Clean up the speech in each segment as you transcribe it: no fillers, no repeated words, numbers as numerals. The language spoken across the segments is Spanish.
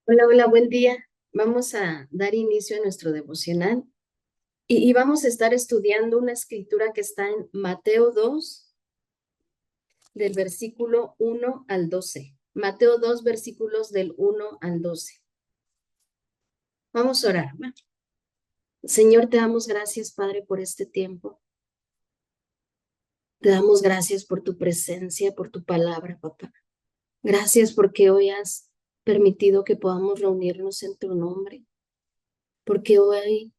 Hola, hola, buen día. Vamos a dar inicio a nuestro devocional y vamos a estar estudiando una escritura que está en Mateo 2, del versículo 1 al 12. Mateo 2, versículos del 1 al 12. Vamos a orar. Bueno, Señor, te damos gracias, Padre, por este tiempo. Te damos gracias por tu presencia, por tu palabra, papá. Gracias porque hoy has permitido que podamos reunirnos en tu nombre, porque hoy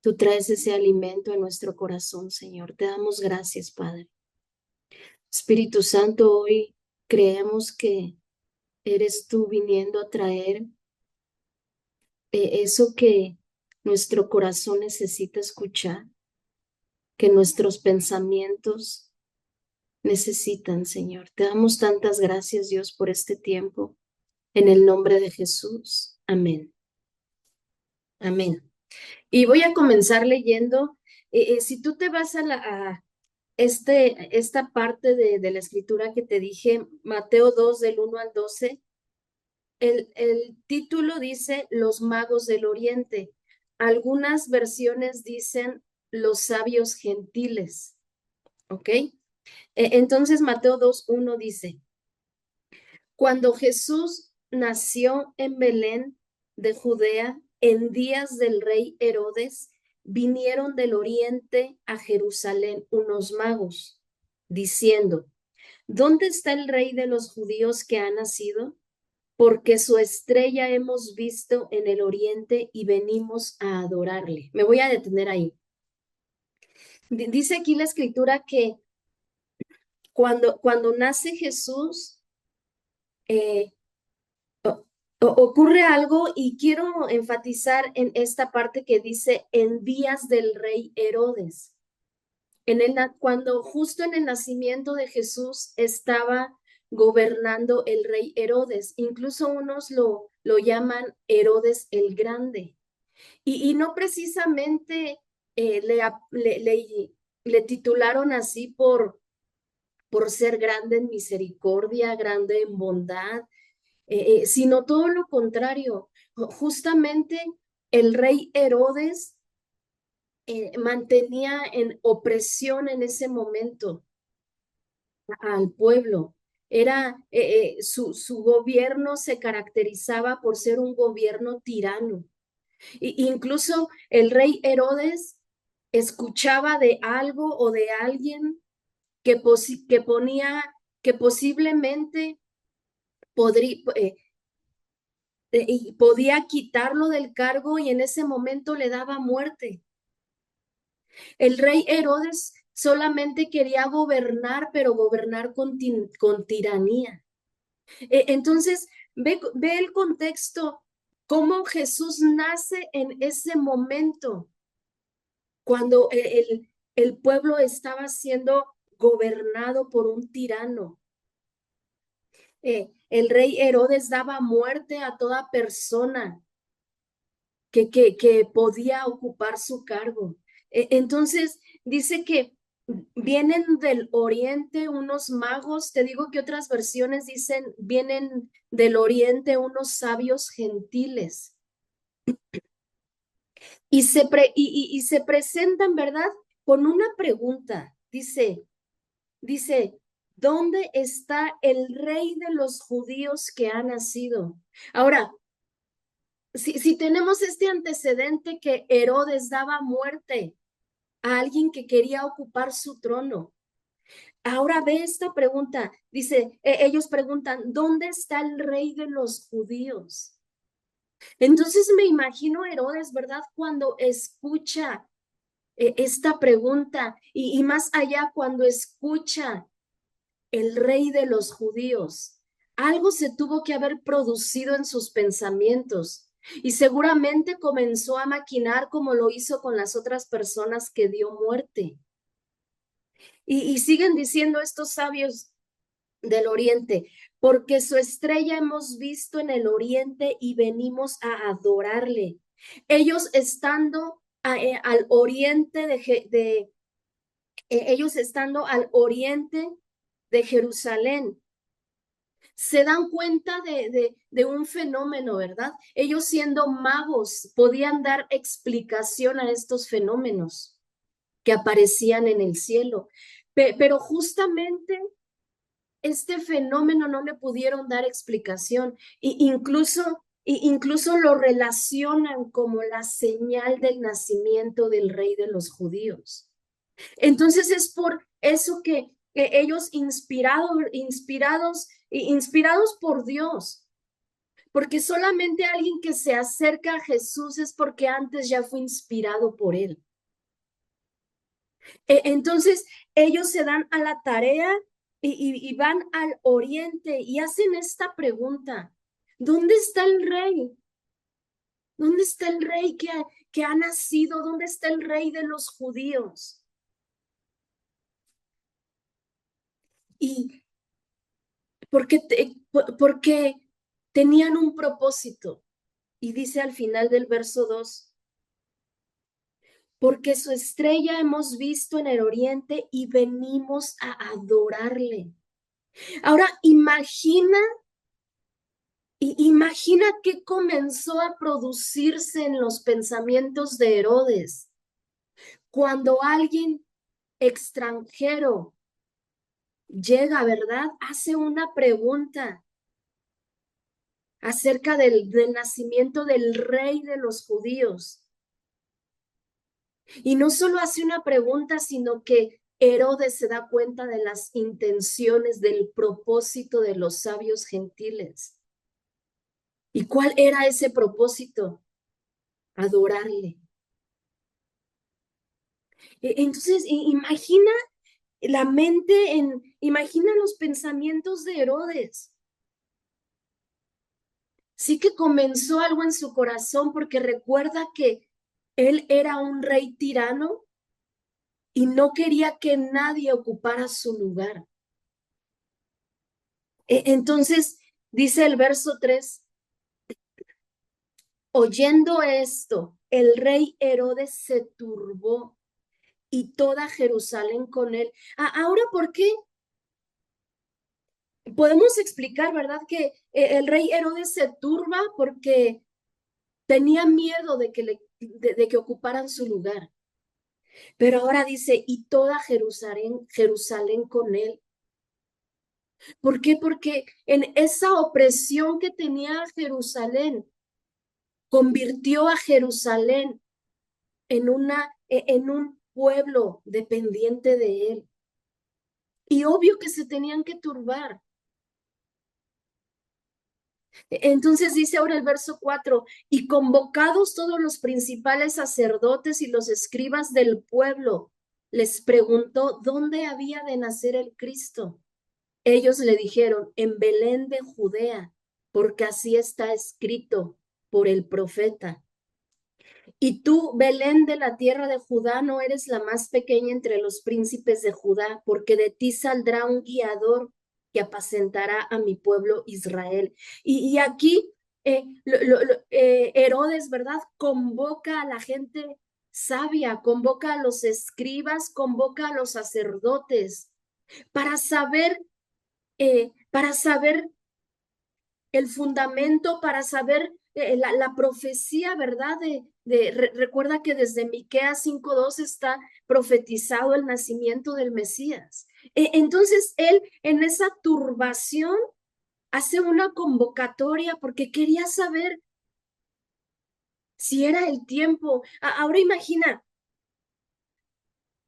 tú traes ese alimento a nuestro corazón, Señor. Te damos gracias, Padre. Espíritu Santo, hoy creemos que eres tú viniendo a traer eso que nuestro corazón necesita escuchar, que nuestros pensamientos necesitan, Señor. Te damos tantas gracias, Dios, por este tiempo. En el nombre de Jesús. Amén. Amén. Y voy a comenzar leyendo. Si tú te vas esta parte de la escritura que te dije, Mateo 2 del 1 al 12, el título dice Los magos del Oriente. Algunas versiones dicen los sabios gentiles, ¿ok? Entonces Mateo 2:1 dice, cuando Jesús nació en Belén de Judea, en días del rey Herodes, vinieron del oriente a Jerusalén unos magos, diciendo, ¿dónde está el rey de los judíos que ha nacido? Porque su estrella hemos visto en el oriente y venimos a adorarle. Me voy a detener ahí. Dice aquí la escritura que cuando nace Jesús, eh, ocurre algo y quiero enfatizar en esta parte que dice en días del rey Herodes. Cuando justo en el nacimiento de Jesús estaba gobernando el rey Herodes, incluso unos lo llaman Herodes el Grande, y no precisamente le titularon así por ser grande en misericordia, grande en bondad, sino todo lo contrario. Justamente el rey Herodes mantenía en opresión en ese momento al pueblo. Su gobierno se caracterizaba por ser un gobierno tirano. Incluso el rey Herodes escuchaba de algo o de alguien que ponía, que posiblemente podría, y podía quitarlo del cargo y en ese momento le daba muerte. El rey Herodes solamente quería gobernar, pero gobernar con tiranía. Entonces, ve el contexto, cómo Jesús nace en ese momento, cuando el pueblo estaba siendo gobernado por un tirano. El rey Herodes daba muerte a toda persona que podía ocupar su cargo. Entonces, dice que vienen del oriente unos magos, te digo que otras versiones dicen, vienen del oriente unos sabios gentiles y se presentan, ¿verdad? Con una pregunta. Dice, ¿dónde está el rey de los judíos que ha nacido? Ahora, si tenemos este antecedente que Herodes daba muerte a alguien que quería ocupar su trono. Ahora ve esta pregunta. Dice, ellos preguntan, ¿dónde está el rey de los judíos? Entonces me imagino Herodes, ¿verdad? Cuando escucha esta pregunta y más allá cuando escucha el rey de los judíos, algo se tuvo que haber producido en sus pensamientos y seguramente comenzó a maquinar como lo hizo con las otras personas que dio muerte. Y siguen diciendo estos sabios del oriente, porque su estrella hemos visto en el oriente y venimos a adorarle. Ellos estando al oriente ellos estando al oriente de Jerusalén, se dan cuenta de un fenómeno, ¿verdad? Ellos siendo magos podían dar explicación a estos fenómenos que aparecían en el cielo, pero justamente este fenómeno no le pudieron dar explicación incluso lo relacionan como la señal del nacimiento del rey de los judíos. Entonces es por eso que ellos inspirados por Dios, porque solamente alguien que se acerca a Jesús es porque antes ya fue inspirado por él. Entonces ellos se dan a la tarea y van al oriente y hacen esta pregunta: ¿dónde está el rey? ¿Dónde está el rey que ha nacido? ¿Dónde está el rey de los judíos? Y porque tenían un propósito. Y dice al final del verso 2, porque su estrella hemos visto en el oriente y venimos a adorarle. Ahora imagina qué comenzó a producirse en los pensamientos de Herodes cuando alguien extranjero llega, ¿verdad? Hace una pregunta acerca del nacimiento del rey de los judíos. Y no solo hace una pregunta, sino que Herodes se da cuenta de las intenciones, del propósito de los sabios gentiles. ¿Y cuál era ese propósito? Adorarle. Entonces, imagina la mente, imagina los pensamientos de Herodes. Sí que comenzó algo en su corazón porque recuerda que él era un rey tirano y no quería que nadie ocupara su lugar. Entonces, dice el verso 3, oyendo esto, el rey Herodes se turbó y toda Jerusalén con él. Ahora, ¿por qué? Podemos explicar, ¿verdad? Que el rey Herodes se turba porque tenía miedo de que ocuparan su lugar. Pero ahora dice, y toda Jerusalén con él. ¿Por qué? Porque en esa opresión que tenía Jerusalén, convirtió a Jerusalén en un pueblo dependiente de él. Y obvio que se tenían que turbar. Entonces dice ahora el verso 4, y convocados todos los principales sacerdotes y los escribas del pueblo, les preguntó dónde había de nacer el Cristo. Ellos le dijeron, en Belén de Judea, porque así está escrito por el profeta. Y tú, Belén de la tierra de Judá, no eres la más pequeña entre los príncipes de Judá, porque de ti saldrá un guiador que apacentará a mi pueblo Israel. Y aquí Herodes, ¿verdad? Convoca a la gente sabia, convoca a los escribas, convoca a los sacerdotes para saber el fundamento, para saber la profecía, ¿verdad? Recuerda que desde Miqueas 5:2 está profetizado el nacimiento del Mesías. Entonces él en esa turbación hace una convocatoria porque quería saber si era el tiempo. Ahora imagina,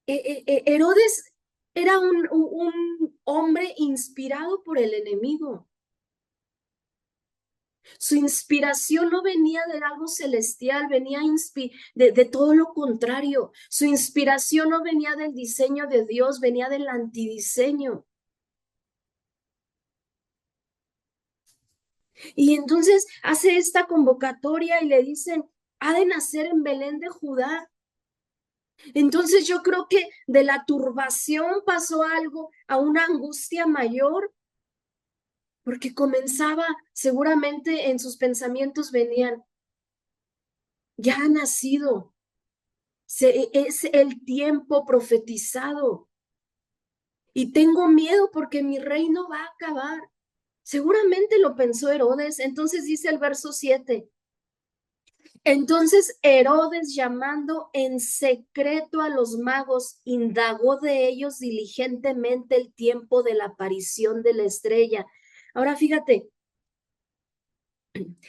Herodes era un hombre inspirado por el enemigo. Su inspiración no venía de algo celestial, venía de todo lo contrario. Su inspiración no venía del diseño de Dios, venía del antidiseño. Y entonces hace esta convocatoria y le dicen, ha de nacer en Belén de Judá. Entonces yo creo que de la turbación pasó algo a una angustia mayor, porque comenzaba, seguramente en sus pensamientos venían, ya ha nacido, es el tiempo profetizado y tengo miedo porque mi reino va a acabar. Seguramente lo pensó Herodes. Entonces dice el verso 7. Entonces Herodes, llamando en secreto a los magos, indagó de ellos diligentemente el tiempo de la aparición de la estrella. Ahora fíjate,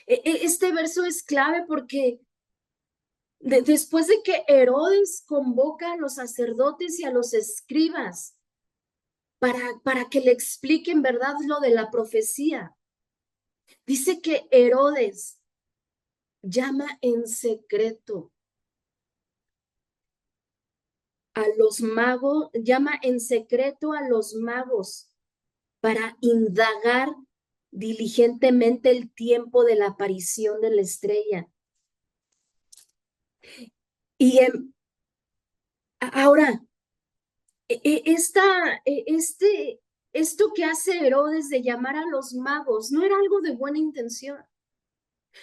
este verso es clave porque después de que Herodes convoca a los sacerdotes y a los escribas para que le expliquen, ¿verdad?, lo de la profecía, dice que Herodes llama en secreto a los magos, llama en secreto a los magos para indagar diligentemente el tiempo de la aparición de la estrella. Y ahora, esto que hace Herodes de llamar a los magos no era algo de buena intención,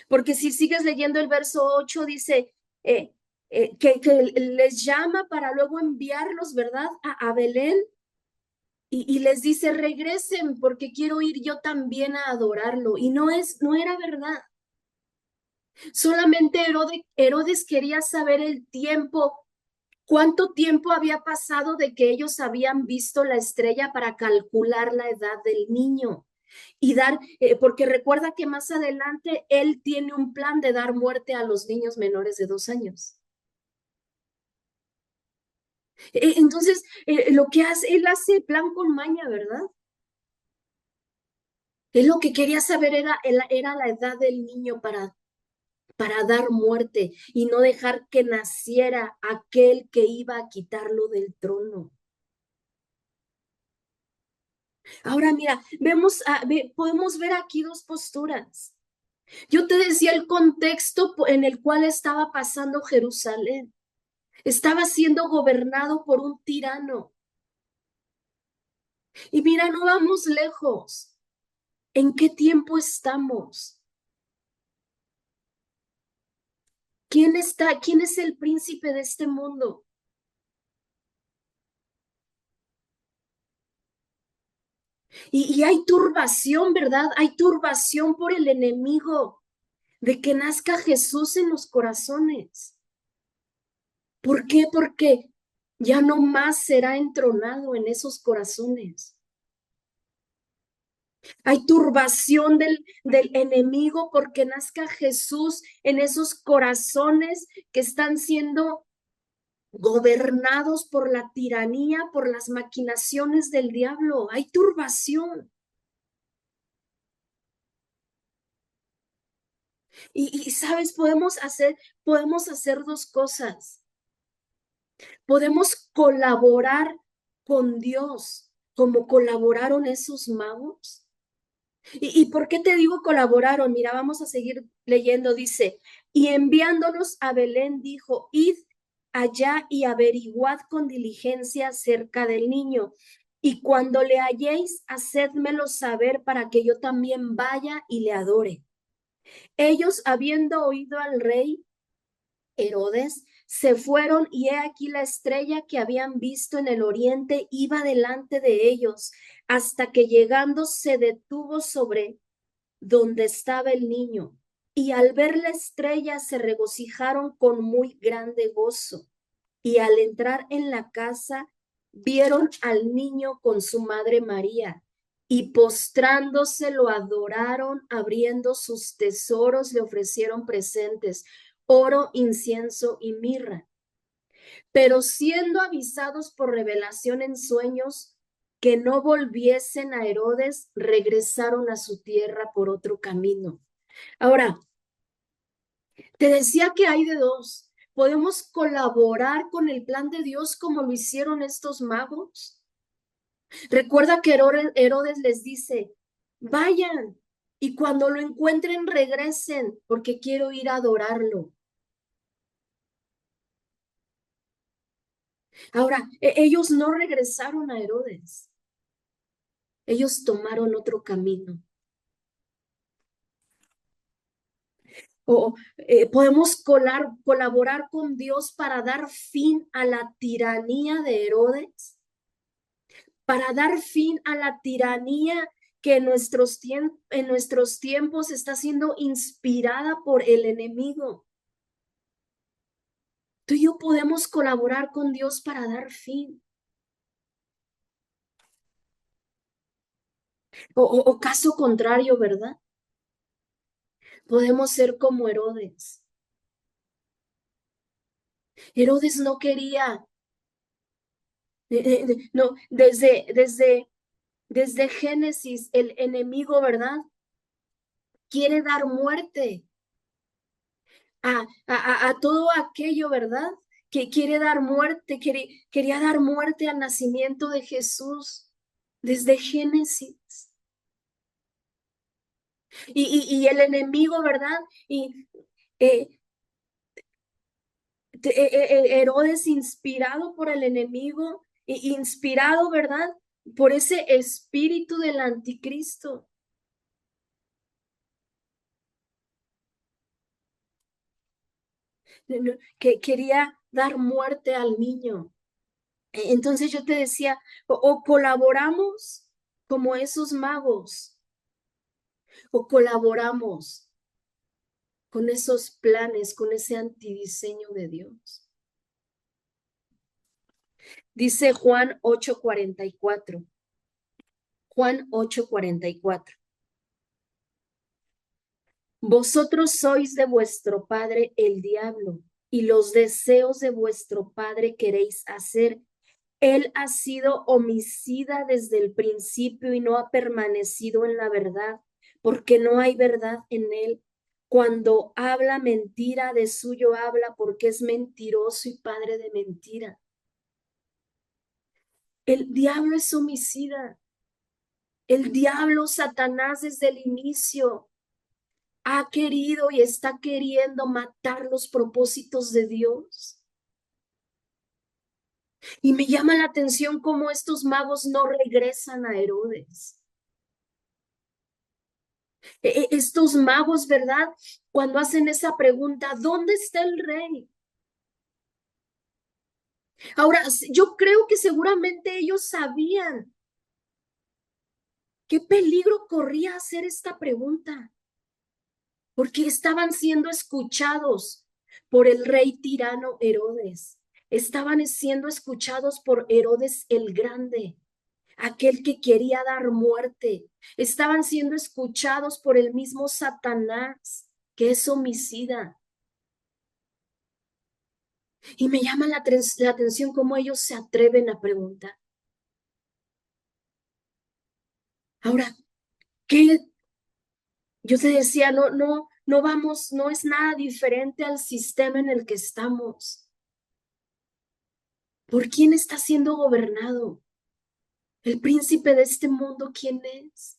porque si sigues leyendo el verso 8 dice que les llama para luego enviarlos, ¿verdad?, a Belén y les dice, regresen porque quiero ir yo también a adorarlo. Y no era verdad. Solamente Herodes quería saber el tiempo, cuánto tiempo había pasado de que ellos habían visto la estrella para calcular la edad del niño y dar, porque recuerda que más adelante él tiene un plan de dar muerte a los niños menores de 2 años. Entonces, lo que hace, él hace plan con maña, ¿verdad? Él lo que quería saber era la edad del niño para dar muerte y no dejar que naciera aquel que iba a quitarlo del trono. Ahora mira, podemos ver aquí dos posturas. Yo te decía el contexto en el cual estaba pasando Jerusalén. Estaba siendo gobernado por un tirano. Y mira, no vamos lejos. ¿En qué tiempo estamos? ¿Quién está? ¿Quién es el príncipe de este mundo? Y hay turbación, ¿verdad? Hay turbación por el enemigo de que nazca Jesús en los corazones. ¿Por qué? Porque ya no más será entronado en esos corazones. Hay turbación del enemigo porque nazca Jesús en esos corazones que están siendo gobernados por la tiranía, por las maquinaciones del diablo. Hay turbación. Y sabes, podemos hacer dos cosas. Podemos colaborar con Dios como colaboraron esos magos. ¿Y por qué te digo colaboraron? Mira, vamos a seguir leyendo. Dice, y enviándolos a Belén dijo, id allá y averiguad con diligencia acerca del niño. Y cuando le halléis, hacédmelo saber para que yo también vaya y le adore. Ellos, habiendo oído al rey Herodes, se fueron y he aquí la estrella que habían visto en el oriente iba delante de ellos, hasta que llegando se detuvo sobre donde estaba el niño. Y al ver la estrella se regocijaron con muy grande gozo. Y al entrar en la casa, vieron al niño con su madre María. Y postrándose lo adoraron, abriendo sus tesoros le ofrecieron presentes, oro, incienso y mirra. Pero siendo avisados por revelación en sueños que no volviesen a Herodes, regresaron a su tierra por otro camino. Ahora, te decía que hay de dos. ¿Podemos colaborar con el plan de Dios como lo hicieron estos magos? Recuerda que Herodes les dice, vayan y cuando lo encuentren regresen porque quiero ir a adorarlo. Ahora, ellos no regresaron a Herodes. Ellos tomaron otro camino. O podemos colaborar con Dios para dar fin a la tiranía de Herodes, para dar fin a la tiranía que en nuestros tiempos está siendo inspirada por el enemigo. Tú y yo podemos colaborar con Dios para dar fin. O caso contrario, ¿verdad? Podemos ser como Herodes. Herodes no quería, no, desde Génesis, el enemigo, ¿verdad? Quiere dar muerte a todo aquello, ¿verdad? Que quiere dar muerte, quería dar muerte al nacimiento de Jesús desde Génesis. Y el enemigo, ¿verdad? Y eh, Herodes, inspirado por el enemigo, inspirado, ¿verdad? Por ese espíritu del anticristo, que quería dar muerte al niño. Entonces yo te decía, o colaboramos como esos magos, o colaboramos con esos planes, con ese antidiseño de Dios. Dice Juan 8:44. Juan 8:44. Vosotros sois de vuestro padre el diablo, y los deseos de vuestro padre queréis hacer. Él ha sido homicida desde el principio y no ha permanecido en la verdad, porque no hay verdad en él. Cuando habla mentira, de suyo habla, porque es mentiroso y padre de mentira. El diablo es homicida. El diablo, Satanás, desde el inicio ha querido y está queriendo matar los propósitos de Dios. Y me llama la atención cómo estos magos no regresan a Herodes. Estos magos, ¿verdad? Cuando hacen esa pregunta, ¿dónde está el rey? Ahora, yo creo que seguramente ellos sabían qué peligro corría hacer esta pregunta, porque estaban siendo escuchados por el rey tirano Herodes. Estaban siendo escuchados por Herodes el Grande, aquel que quería dar muerte. Estaban siendo escuchados por el mismo Satanás, que es homicida. Y me llama la atención cómo ellos se atreven a preguntar. Ahora, ¿qué? Yo te decía, no vamos, no es nada diferente al sistema en el que estamos. ¿Por quién está siendo gobernado? ¿El príncipe de este mundo quién es?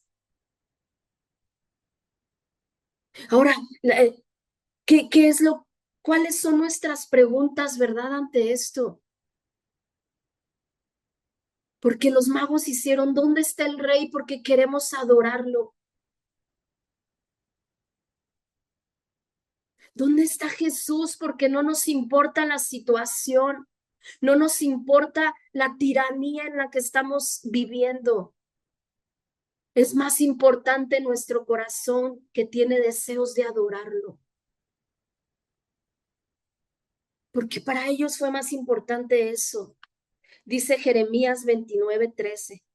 Ahora, ¿qué es cuáles son nuestras preguntas, verdad, ante esto? Porque los magos hicieron, ¿dónde está el rey? Porque queremos adorarlo. ¿Dónde está Jesús? Porque no nos importa la situación, no nos importa la tiranía en la que estamos viviendo. Es más importante nuestro corazón que tiene deseos de adorarlo. Porque para ellos fue más importante eso. Dice Jeremías 29:13.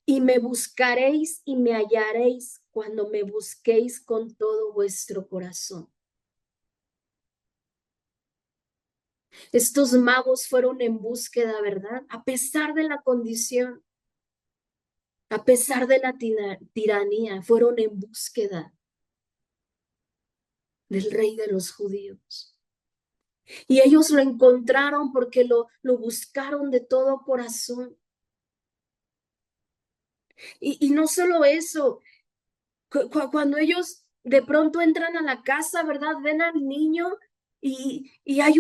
Y me buscaréis y me hallaréis cuando me busquéis con todo vuestro corazón. Estos magos fueron en búsqueda, ¿verdad? A pesar de la condición, a pesar de la tiranía, fueron en búsqueda del rey de los judíos. Y ellos lo encontraron porque lo buscaron de todo corazón. Y no solo eso, cuando ellos de pronto entran a la casa, ¿verdad? Ven al niño y hay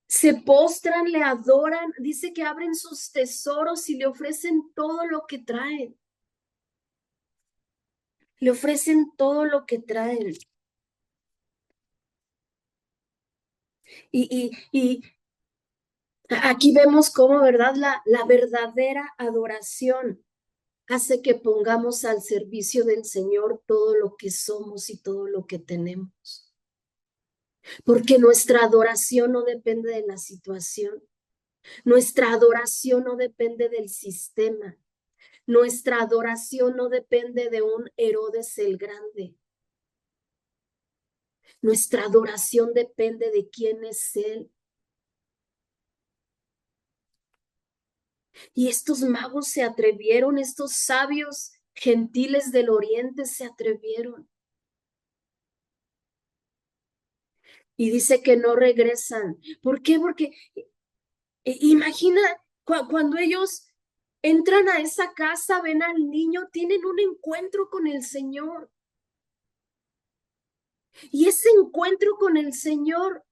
se postran, le adoran, dice que abren sus tesoros y le ofrecen todo lo que traen. Le ofrecen todo lo que traen. Y Aquí vemos cómo, ¿verdad? La verdadera adoración hace que pongamos al servicio del Señor todo lo que somos y todo lo que tenemos. Porque nuestra adoración no depende de la situación. Nuestra adoración no depende del sistema. Nuestra adoración no depende de un Herodes el Grande. Nuestra adoración depende de quién es Él. Y estos magos se atrevieron, estos sabios gentiles del oriente se atrevieron. Y dice que no regresan. ¿Por qué? Porque imagina cuando ellos entran a esa casa, ven al niño, tienen un encuentro con el Señor. Y ese encuentro con el Señor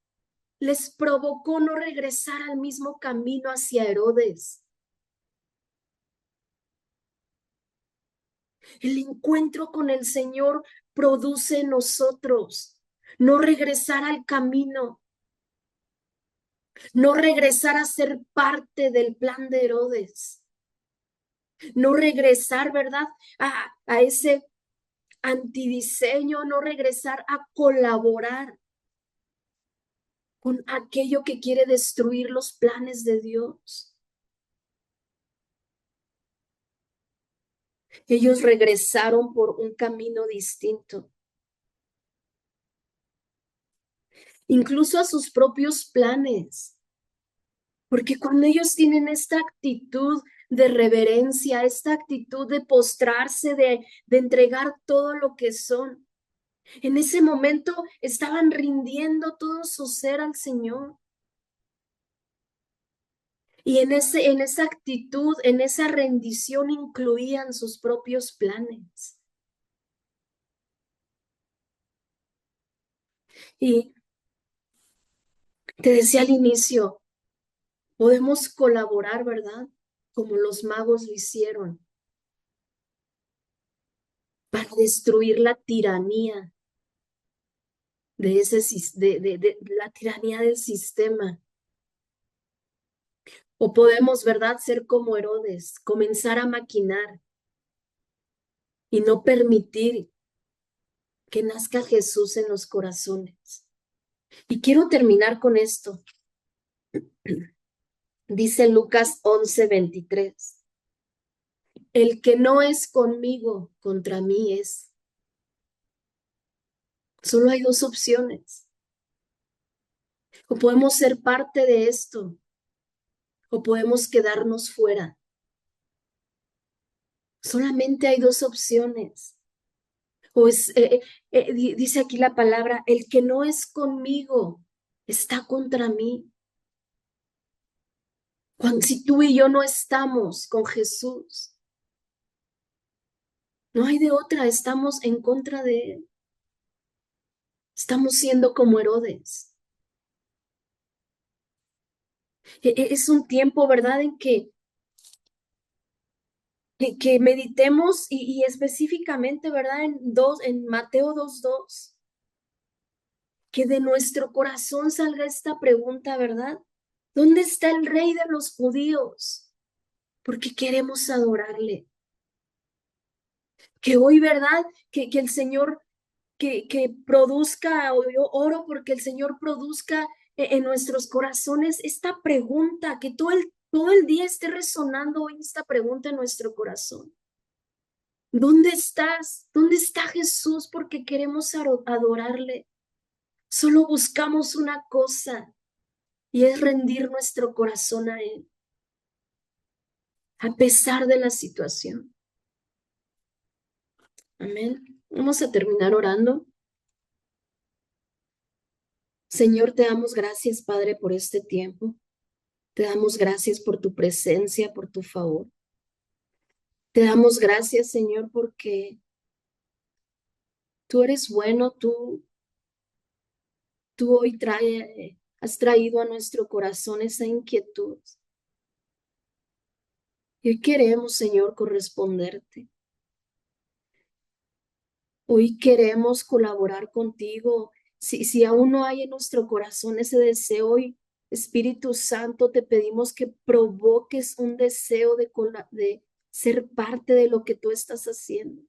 les provocó no regresar al mismo camino hacia Herodes. El encuentro con el Señor produce en nosotros no regresar al camino, no regresar a ser parte del plan de Herodes, no regresar, ¿verdad? A ese antidiseño, no regresar a colaborar con aquello que quiere destruir los planes de Dios. Ellos regresaron por un camino distinto, incluso a sus propios planes, porque cuando ellos tienen esta actitud de reverencia, esta actitud de postrarse, de entregar todo lo que son, en ese momento estaban rindiendo todo su ser al Señor. Y en esa actitud, en esa rendición incluían sus propios planes. Y te decía al inicio, podemos colaborar, ¿verdad? Como los magos lo hicieron, para destruir la tiranía de de la tiranía del sistema. O podemos, ¿verdad?, ser como Herodes, comenzar a maquinar y no permitir que nazca Jesús en los corazones. Y quiero terminar con esto. Dice Lucas 11:23. El que no es conmigo, contra mí es. Solo hay dos opciones. O podemos ser parte de esto, o podemos quedarnos fuera. Solamente hay dos opciones. O dice aquí la palabra, el que no es conmigo está contra mí. Si tú y yo no estamos con Jesús, no hay de otra, estamos en contra de Él. Estamos siendo como Herodes. Es un tiempo, ¿verdad?, en que meditemos y específicamente, ¿verdad?, en Mateo 2:2, que de nuestro corazón salga esta pregunta, ¿verdad? ¿Dónde está el rey de los judíos? Porque queremos adorarle. Que hoy, ¿verdad? Que el Señor, que produzca, o yo oro porque el Señor produzca en nuestros corazones esta pregunta, que todo el día esté resonando hoy esta pregunta en nuestro corazón. ¿Dónde estás? ¿Dónde está Jesús? Porque queremos adorarle. Solo buscamos una cosa y es rendir nuestro corazón a Él, a pesar de la situación. Amén. Vamos a terminar orando. Señor, te damos gracias, Padre, por este tiempo. Te damos gracias por tu presencia, por tu favor. Te damos gracias, Señor, porque tú eres bueno, tú hoy has traído a nuestro corazón esa inquietud. Y hoy queremos, Señor, corresponderte. Hoy queremos colaborar contigo. Si aún no hay en nuestro corazón ese deseo, hoy Espíritu Santo, te pedimos que provoques un deseo de ser parte de lo que tú estás haciendo,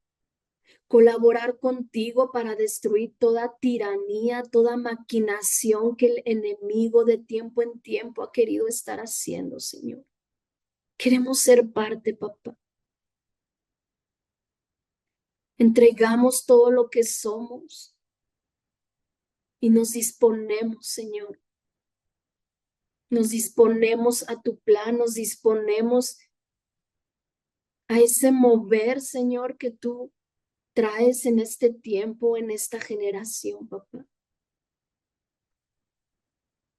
colaborar contigo para destruir toda tiranía, toda maquinación que el enemigo de tiempo en tiempo ha querido estar haciendo, Señor. Queremos ser parte, papá. Entregamos todo lo que somos y nos disponemos, Señor. Nos disponemos a tu plan, nos disponemos a ese mover, Señor, que tú traes en este tiempo, en esta generación, papá.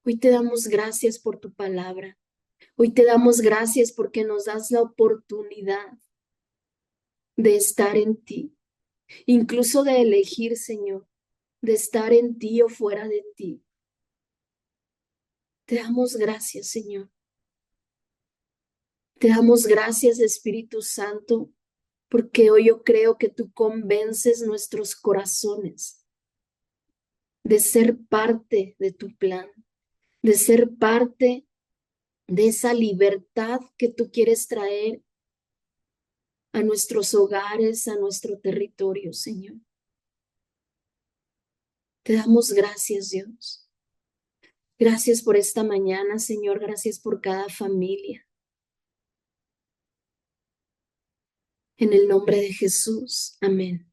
Hoy te damos gracias por tu palabra. Hoy te damos gracias porque nos das la oportunidad de estar en ti, incluso de elegir, Señor, de estar en ti o fuera de ti. Te damos gracias, Señor. Te damos gracias, Espíritu Santo, porque hoy yo creo que tú convences nuestros corazones de ser parte de tu plan, de ser parte de esa libertad que tú quieres traer a nuestros hogares, a nuestro territorio, Señor. Te damos gracias, Dios. Gracias por esta mañana, Señor. Gracias por cada familia. En el nombre de Jesús. Amén.